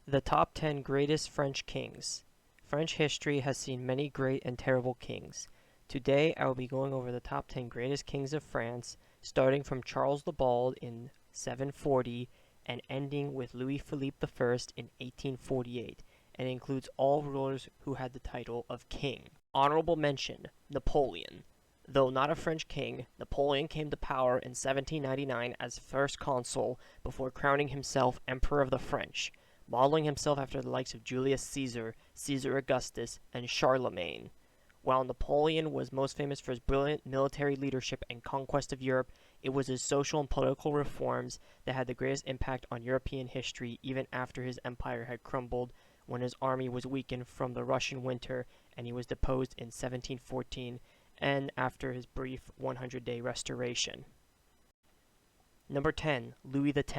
The top 10 greatest French kings. French history has seen many great and terrible kings. Today I will be going over the top 10 greatest kings of France, starting from Charles the Bald in 740 and ending with Louis Philippe I in 1848, and includes all rulers who had the title of king. Honorable mention, Napoleon. Though not a French king, Napoleon came to power in 1799 as first consul before crowning himself Emperor of the French, modeling himself after the likes of Julius Caesar, Caesar Augustus, and Charlemagne. While Napoleon was most famous for his brilliant military leadership and conquest of Europe, it was his social and political reforms that had the greatest impact on European history even after his empire had crumbled when his army was weakened from the Russian winter and he was deposed in 1714 and after his brief 100-day restoration. Number 10. Louis X.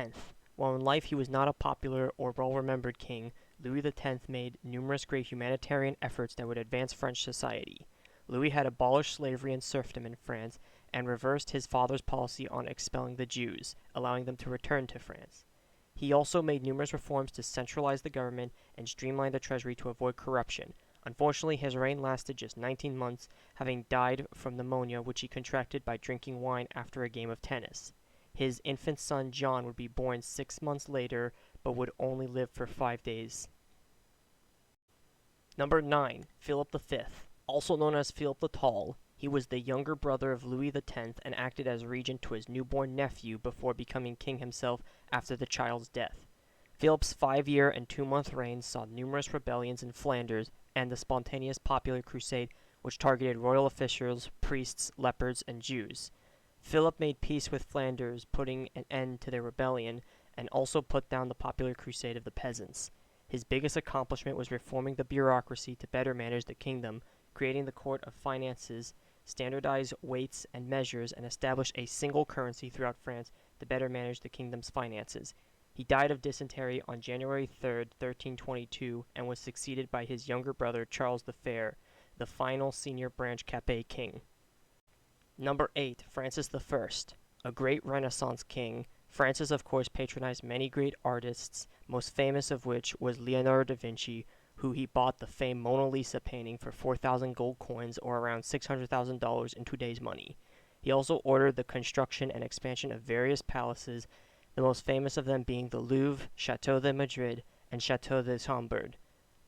While in life he was not a popular or well-remembered king, Louis X made numerous great humanitarian efforts that would advance French society. Louis had abolished slavery and serfdom in France and reversed his father's policy on expelling the Jews, allowing them to return to France. He also made numerous reforms to centralize the government and streamline the treasury to avoid corruption. Unfortunately, his reign lasted just 19 months, having died from pneumonia which he contracted by drinking wine after a game of tennis. His infant son John would be born 6 months later, but would only live for 5 days. Number 9. Philip V. Also known as Philip the Tall, he was the younger brother of Louis X and acted as regent to his newborn nephew before becoming king himself after the child's death. Philip's 5-year and 2-month reign saw numerous rebellions in Flanders and the spontaneous popular crusade which targeted royal officials, priests, lepers, and Jews. Philip made peace with Flanders, putting an end to their rebellion, and also put down the popular crusade of the peasants. His biggest accomplishment was reforming the bureaucracy to better manage the kingdom, creating the court of finances, standardize weights and measures, and establish a single currency throughout France to better manage the kingdom's finances. He died of dysentery on January 3, 1322, and was succeeded by his younger brother Charles the Fair, the final senior branch Capet king. Number 8. Francis I. A great Renaissance king, Francis of course patronized many great artists, most famous of which was Leonardo da Vinci, who he bought the famed Mona Lisa painting for 4,000 gold coins or around $600,000 in today's money. He also ordered the construction and expansion of various palaces, the most famous of them being the Louvre, Chateau de Madrid, and Chateau de Chambord.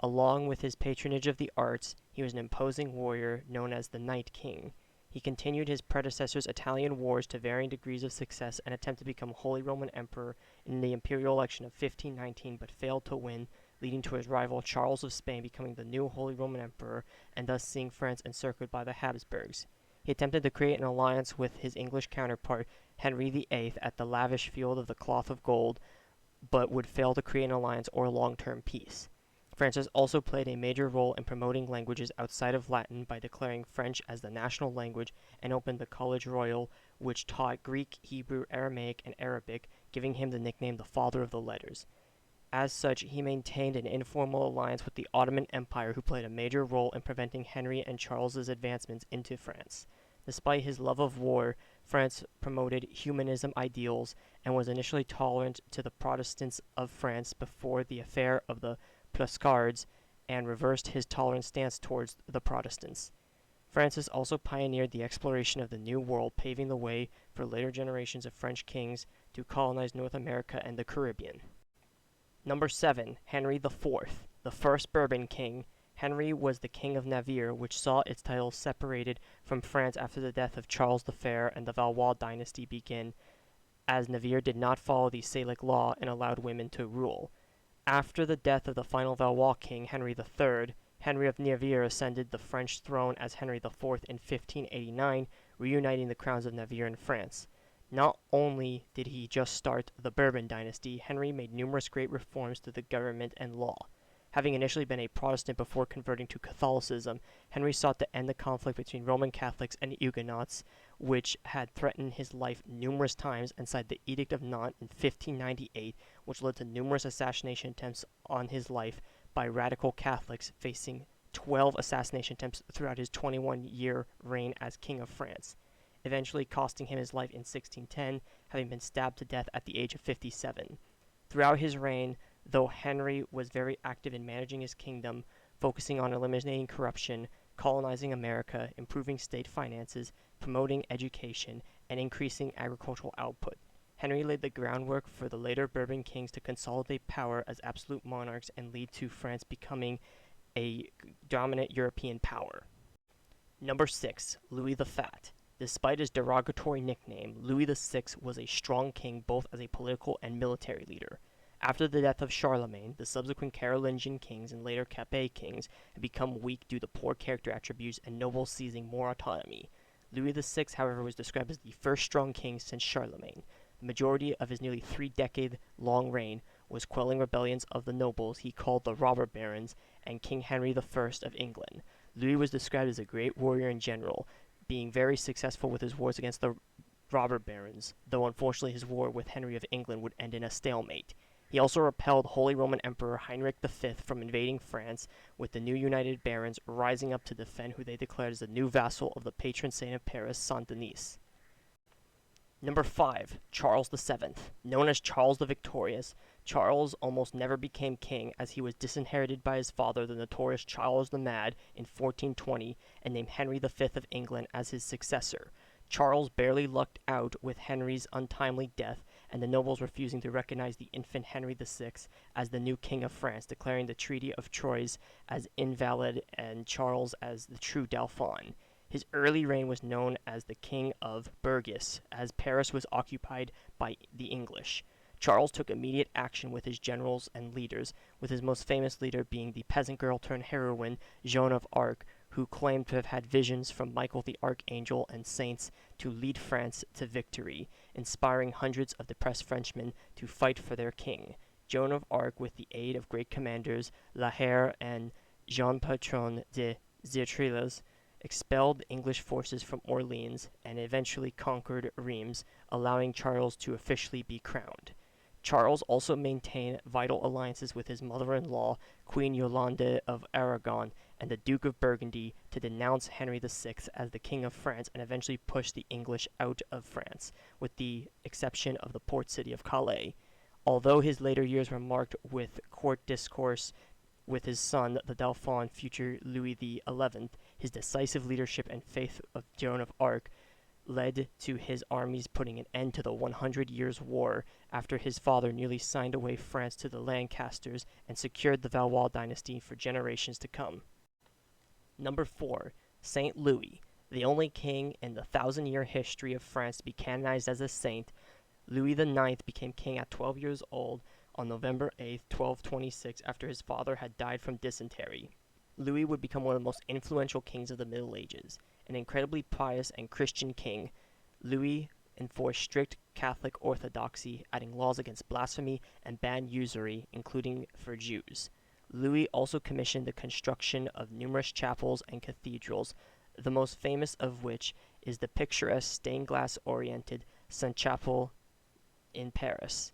Along with his patronage of the arts, he was an imposing warrior known as the Night King. He continued his predecessor's Italian wars to varying degrees of success and attempted to become Holy Roman Emperor in the imperial election of 1519 but failed to win, leading to his rival Charles of Spain becoming the new Holy Roman Emperor and thus seeing France encircled by the Habsburgs. He attempted to create an alliance with his English counterpart Henry VIII at the lavish field of the Cloth of Gold, but would fail to create an alliance or long-term peace. Francis also played a major role in promoting languages outside of Latin by declaring French as the national language and opened the College Royal, which taught Greek, Hebrew, Aramaic, and Arabic, giving him the nickname the Father of the Letters. As such, he maintained an informal alliance with the Ottoman Empire, who played a major role in preventing Henry and Charles's advancements into France. Despite his love of war, France promoted humanism ideals and was initially tolerant to the Protestants of France before the affair of the Plascards, and reversed his tolerant stance towards the Protestants. Francis also pioneered the exploration of the New World, paving the way for later generations of French kings to colonize North America and the Caribbean. Number 7. Henry IV, the first Bourbon king. Henry was the king of Navarre, which saw its title separated from France after the death of Charles the Fair and the Valois dynasty began, as Navarre did not follow the Salic law and allowed women to rule. After the death of the final Valois king, Henry III, Henry of Navarre ascended the French throne as Henry IV in 1589, reuniting the crowns of Navarre and France. Not only did he just start the Bourbon dynasty, Henry made numerous great reforms to the government and law. Having initially been a Protestant before converting to Catholicism, Henry sought to end the conflict between Roman Catholics and Huguenots, which had threatened his life numerous times, and signed the Edict of Nantes in 1598, which led to numerous assassination attempts on his life by radical Catholics, facing 12 assassination attempts throughout his 21-year reign as King of France, eventually costing him his life in 1610, having been stabbed to death at the age of 57. Throughout his reign, though Henry was very active in managing his kingdom, focusing on eliminating corruption, colonizing America, improving state finances, promoting education, and increasing agricultural output. Henry laid the groundwork for the later Bourbon kings to consolidate power as absolute monarchs and lead to France becoming a dominant European power. Number 6. Louis the Fat. Despite his derogatory nickname, Louis VI was a strong king both as a political and military leader. After the death of Charlemagne, the subsequent Carolingian kings and later Capet kings had become weak due to poor character attributes and nobles seizing more autonomy. Louis VI, however, was described as the first strong king since Charlemagne. The majority of his nearly 3-decade-long reign was quelling rebellions of the nobles he called the robber barons and King Henry I of England. Louis was described as a great warrior and general, being very successful with his wars against the robber barons, though unfortunately his war with Henry of England would end in a stalemate. He also repelled Holy Roman Emperor Heinrich V from invading France, with the new united barons rising up to defend who they declared as the new vassal of the patron saint of Paris, Saint Denis. Number 5. Charles VII. Known as Charles the Victorious, Charles almost never became king as he was disinherited by his father, the notorious Charles the Mad, in 1420 and named Henry V of England as his successor. Charles barely lucked out with Henry's untimely death and the nobles refusing to recognize the infant Henry VI as the new king of France, declaring the Treaty of Troyes as invalid and Charles as the true Dauphin. His early reign was known as the King of Burgos, as Paris was occupied by the English. Charles took immediate action with his generals and leaders, with his most famous leader being the peasant girl turned heroine Joan of Arc, who claimed to have had visions from Michael the Archangel and saints to lead France to victory, inspiring hundreds of depressed Frenchmen to fight for their king. Joan of Arc, with the aid of great commanders La Hire and Jean Patron de Zertrilles, expelled English forces from Orleans and eventually conquered Reims, allowing Charles to officially be crowned. Charles also maintained vital alliances with his mother-in-law, Queen Yolande of Aragon, and the Duke of Burgundy to denounce Henry VI as the King of France and eventually push the English out of France, with the exception of the port city of Calais. Although his later years were marked with court discourse with his son, the Dauphin, future Louis XI, his decisive leadership and faith of Joan of Arc led to his armies putting an end to the 100 Years' War after his father nearly signed away France to the Lancasters and secured the Valois dynasty for generations to come. Number 4. Saint Louis. The only king in the 1,000-year history of France to be canonized as a saint, Louis IX became king at 12 years old on November 8, 1226, after his father had died from dysentery. Louis would become one of the most influential kings of the Middle Ages. An incredibly pious and Christian king, Louis enforced strict Catholic orthodoxy, adding laws against blasphemy and banned usury, including for Jews. Louis also commissioned the construction of numerous chapels and cathedrals, the most famous of which is the picturesque stained-glass-oriented Sainte-Chapelle in Paris.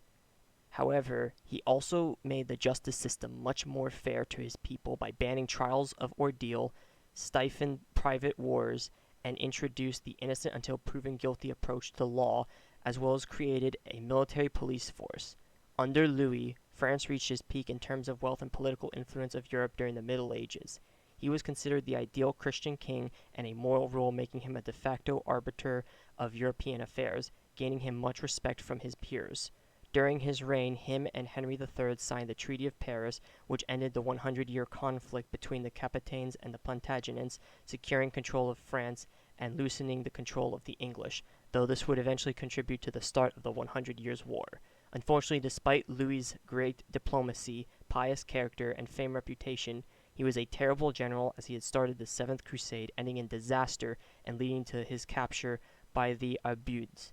However, he also made the justice system much more fair to his people by banning trials of ordeal, stifled private wars, and introduced the innocent until proven guilty approach to law, as well as created a military police force. Under Louis, France reached its peak in terms of wealth and political influence of Europe during the Middle Ages. He was considered the ideal Christian king and a moral rule, making him a de facto arbiter of European affairs, gaining him much respect from his peers. During his reign, him and Henry III signed the Treaty of Paris, which ended the 100-year conflict between the Capetains and the Plantagenets, securing control of France and loosening the control of the English, though this would eventually contribute to the start of the 100 Years' War. Unfortunately, despite Louis's great diplomacy, pious character, and famed reputation, he was a terrible general as he had started the Seventh Crusade, ending in disaster and leading to his capture by the Arbudes,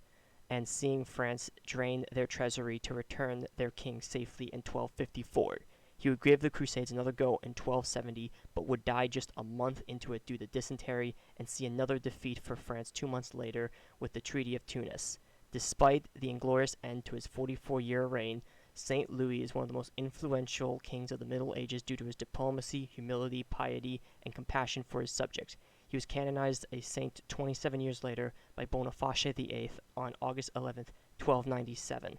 and seeing France drain their treasury to return their king safely in 1254. He would give the Crusades another go in 1270, but would die just a month into it due to dysentery and see another defeat for France 2 months later with the Treaty of Tunis. Despite the inglorious end to his 44-year reign, Saint Louis is one of the most influential kings of the Middle Ages due to his diplomacy, humility, piety, and compassion for his subjects. He was canonized a saint 27 years later by Boniface VIII on August 11, 1297.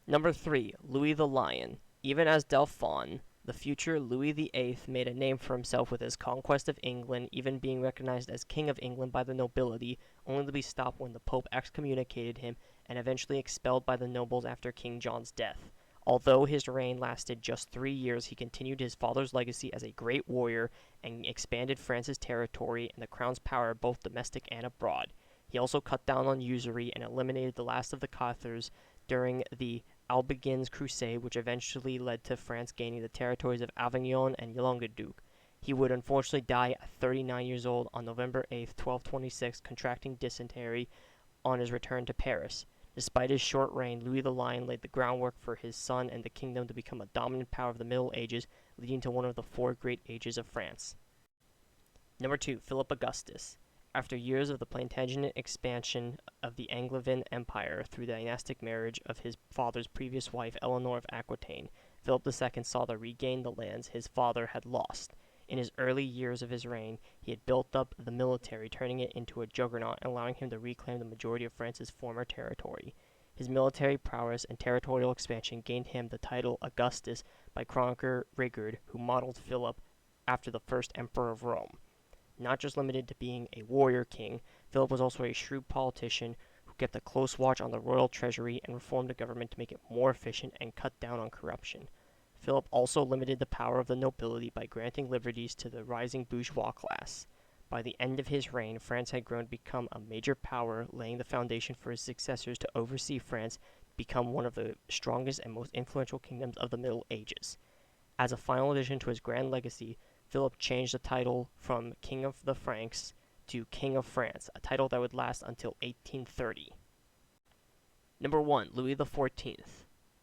Number 3. Louis the Lion. Even as Dauphin, the future Louis VIII made a name for himself with his conquest of England, even being recognized as King of England by the nobility, only to be stopped when the Pope excommunicated him and eventually expelled by the nobles after King John's death. Although his reign lasted just 3 years, he continued his father's legacy as a great warrior and expanded France's territory and the crown's power both domestic and abroad. He also cut down on usury and eliminated the last of the Cathars during the Albigen's crusade, which eventually led to France gaining the territories of Avignon and Languedoc. He would unfortunately die at 39 years old on November 8, 1226, contracting dysentery on his return to Paris. Despite his short reign, Louis the Lion laid the groundwork for his son and the kingdom to become a dominant power of the Middle Ages, leading to one of the four great ages of France. Number 2, Philip Augustus. After years of the Plantagenet expansion of the Angevin Empire through the dynastic marriage of his father's previous wife, Eleanor of Aquitaine, Philip II sought to regain the lands his father had lost. In his early years of his reign, he had built up the military, turning it into a juggernaut and allowing him to reclaim the majority of France's former territory. His military prowess and territorial expansion gained him the title Augustus by chronicler Rigord, who modeled Philip after the first emperor of Rome. Not just limited to being a warrior king, Philip was also a shrewd politician who kept a close watch on the royal treasury and reformed the government to make it more efficient and cut down on corruption. Philip also limited the power of the nobility by granting liberties to the rising bourgeois class. By the end of his reign, France had grown to become a major power, laying the foundation for his successors to oversee France, become one of the strongest and most influential kingdoms of the Middle Ages. As a final addition to his grand legacy, Philip changed the title from King of the Franks to King of France, a title that would last until 1830. Number 1, Louis XIV.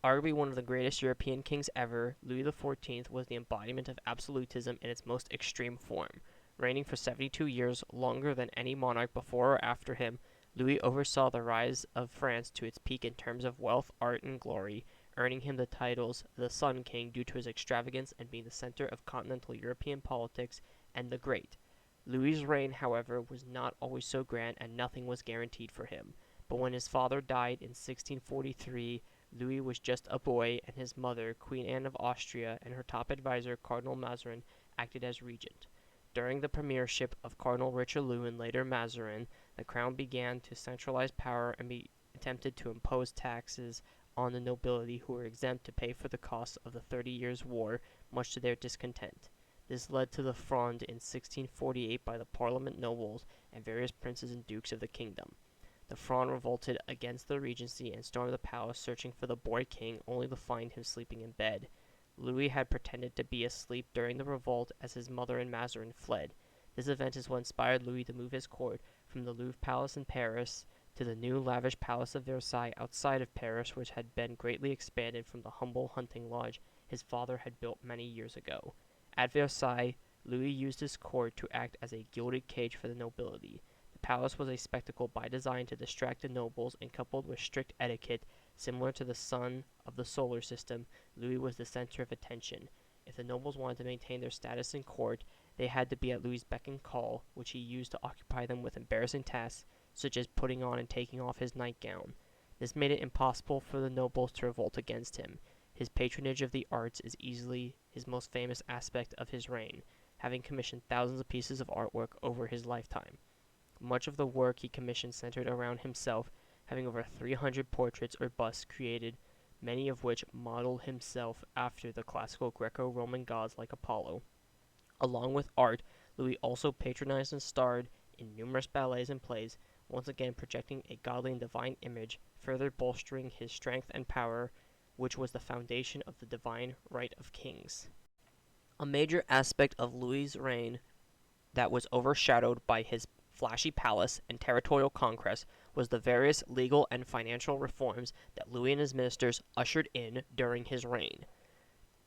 Arguably one of the greatest European kings ever, Louis XIV was the embodiment of absolutism in its most extreme form. Reigning for 72 years, longer than any monarch before or after him, Louis oversaw the rise of France to its peak in terms of wealth, art, and glory, earning him the titles the Sun King due to his extravagance and being the center of continental European politics, and the Great. Louis's reign, however, was not always so grand and nothing was guaranteed for him. But when his father died in 1643, Louis was just a boy, and his mother, Queen Anne of Austria, and her top advisor, Cardinal Mazarin, acted as regent. During the premiership of Cardinal Richelieu and later Mazarin, the crown began to centralize power and attempted to impose taxes on the nobility, who were exempt to pay for the costs of the 30 Years' War, much to their discontent. This led to the Fronde in 1648 by the Parliament nobles and various princes and dukes of the kingdom. The Fronde revolted against the regency and stormed the palace searching for the boy king, only to find him sleeping in bed. Louis had pretended to be asleep during the revolt as his mother and Mazarin fled. This event is what inspired Louis to move his court from the Louvre Palace in Paris to the new lavish Palace of Versailles outside of Paris, which had been greatly expanded from the humble hunting lodge his father had built many years ago. At Versailles, Louis used his court to act as a gilded cage for the nobility. The palace was a spectacle by design to distract the nobles, and coupled with strict etiquette, similar to the sun of the solar system, Louis was the center of attention. If the nobles wanted to maintain their status in court, they had to be at Louis's beck and call, which he used to occupy them with embarrassing tasks, such as putting on and taking off his nightgown. This made it impossible for the nobles to revolt against him. His patronage of the arts is easily his most famous aspect of his reign, having commissioned thousands of pieces of artwork over his lifetime. Much of the work he commissioned centered around himself, having over 300 portraits or busts created, many of which model himself after the classical Greco-Roman gods like Apollo. Along with art, Louis also patronized and starred in numerous ballets and plays, once again projecting a godly and divine image, further bolstering his strength and power, which was the foundation of the divine right of kings. A major aspect of Louis's reign that was overshadowed by his flashy palace and territorial conquest was the various legal and financial reforms that Louis and his ministers ushered in during his reign.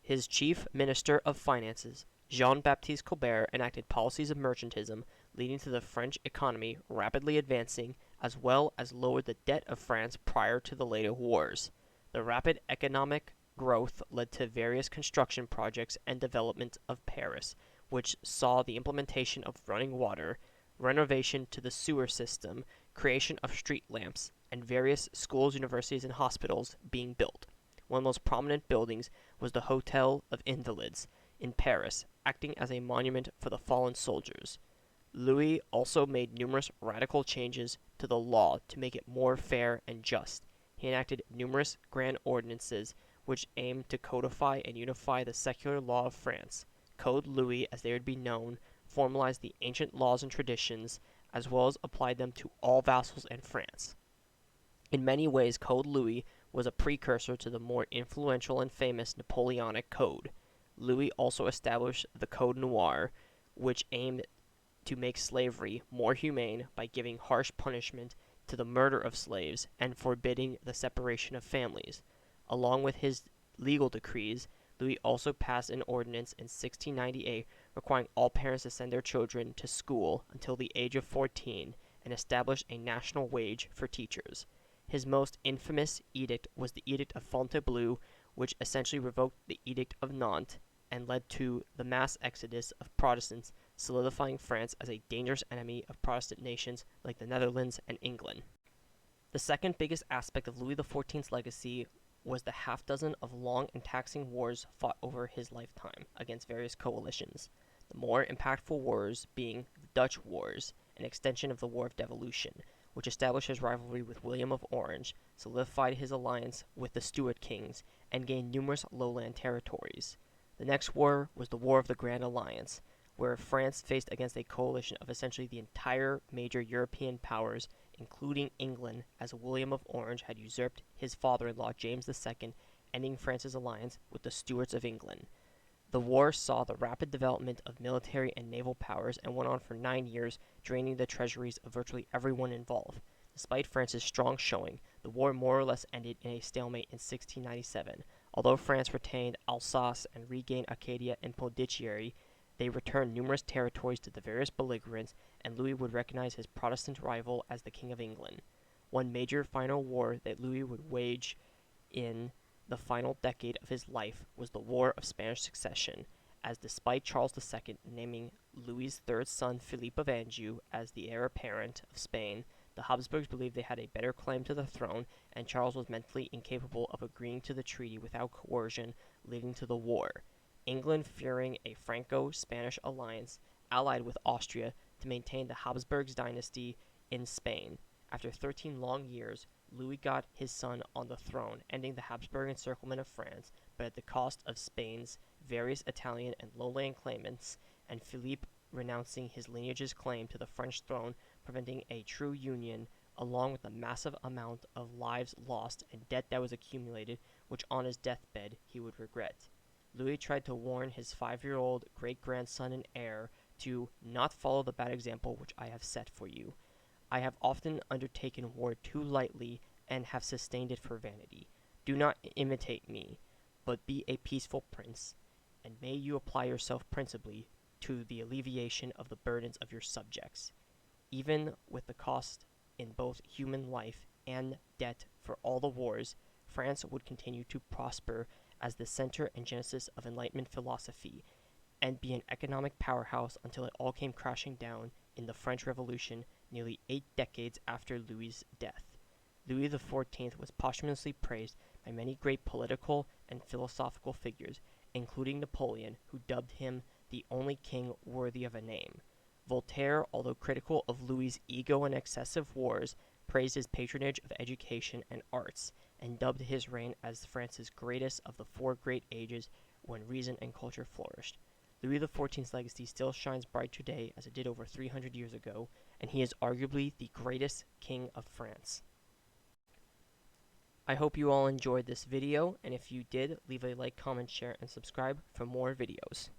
His chief minister of finances, Jean-Baptiste Colbert, enacted policies of mercantism, leading to the French economy rapidly advancing, as well as lowered the debt of France prior to the later wars. The rapid economic growth led to various construction projects and development of Paris, which saw the implementation of running water, renovation to the sewer system, creation of street lamps, and various schools, universities, and hospitals being built. One of the most prominent buildings was the Hotel of Invalids in Paris, acting as a monument for the fallen soldiers. Louis also made numerous radical changes to the law to make it more fair and just. He enacted numerous grand ordinances which aimed to codify and unify the secular law of France. Code Louis, as they would be known, formalized the ancient laws and traditions, as well as applied them to all vassals in France. In many ways, Code Louis was a precursor to the more influential and famous Napoleonic Code. Louis also established the Code Noir, which aimed to make slavery more humane by giving harsh punishment to the murder of slaves and forbidding the separation of families. Along with his legal decrees, Louis also passed an ordinance in 1698 requiring all parents to send their children to school until the age of 14 and established a national wage for teachers. His most infamous edict was the Edict of Fontainebleau, which essentially revoked the Edict of Nantes and led to the mass exodus of Protestants, solidifying France as a dangerous enemy of Protestant nations like the Netherlands and England. The second biggest aspect of Louis XIV's legacy was the half dozen of long and taxing wars fought over his lifetime against various coalitions. The more impactful wars being the Dutch Wars, an extension of the War of Devolution, which established his rivalry with William of Orange, solidified his alliance with the Stuart kings, and gained numerous lowland territories. The next war was the War of the Grand Alliance, where France faced against a coalition of essentially the entire major European powers, including England, as William of Orange had usurped his father-in-law James II, ending France's alliance with the Stuarts of England. The war saw the rapid development of military and naval powers and went on for 9 years, draining the treasuries of virtually everyone involved. Despite France's strong showing, the war more or less ended in a stalemate in 1697. Although France retained Alsace and regained Acadia and Pondicherry, they returned numerous territories to the various belligerents, and Louis would recognize his Protestant rival as the King of England. One major final war that Louis would wage in the final decade of his life was the War of Spanish Succession, as despite Charles II naming Louis's third son Philippe of Anjou as the heir apparent of Spain, the Habsburgs believed they had a better claim to the throne, and Charles was mentally incapable of agreeing to the treaty without coercion, leading to the war. England, fearing a Franco-Spanish alliance, allied with Austria to maintain the Habsburgs dynasty in Spain. After 13 long years, Louis got his son on the throne, ending the Habsburg encirclement of France, but at the cost of Spain's various Italian and lowland claimants, and Philippe renouncing his lineage's claim to the French throne, preventing a true union, along with the massive amount of lives lost and debt that was accumulated, which on his deathbed he would regret. Louis tried to warn his 5-year-old great-grandson and heir to not follow the bad example which I have set for you. I have often undertaken war too lightly and have sustained it for vanity. Do not imitate me, but be a peaceful prince, and may you apply yourself principally to the alleviation of the burdens of your subjects, even with the cost in both human life and debt for all the wars. France would continue to prosper as the center and genesis of Enlightenment philosophy, and be an economic powerhouse until it all came crashing down in the French Revolution nearly 8 decades after Louis's death. Louis XIV was posthumously praised by many great political and philosophical figures, including Napoleon, who dubbed him the only king worthy of a name. Voltaire, although critical of Louis's ego and excessive wars, praised his patronage of education and arts, and dubbed his reign as France's greatest of the 4 great ages when reason and culture flourished. Louis XIV's legacy still shines bright today as it did over 300 years ago, and he is arguably the greatest king of France. I hope you all enjoyed this video, and if you did, leave a like, comment, share, and subscribe for more videos.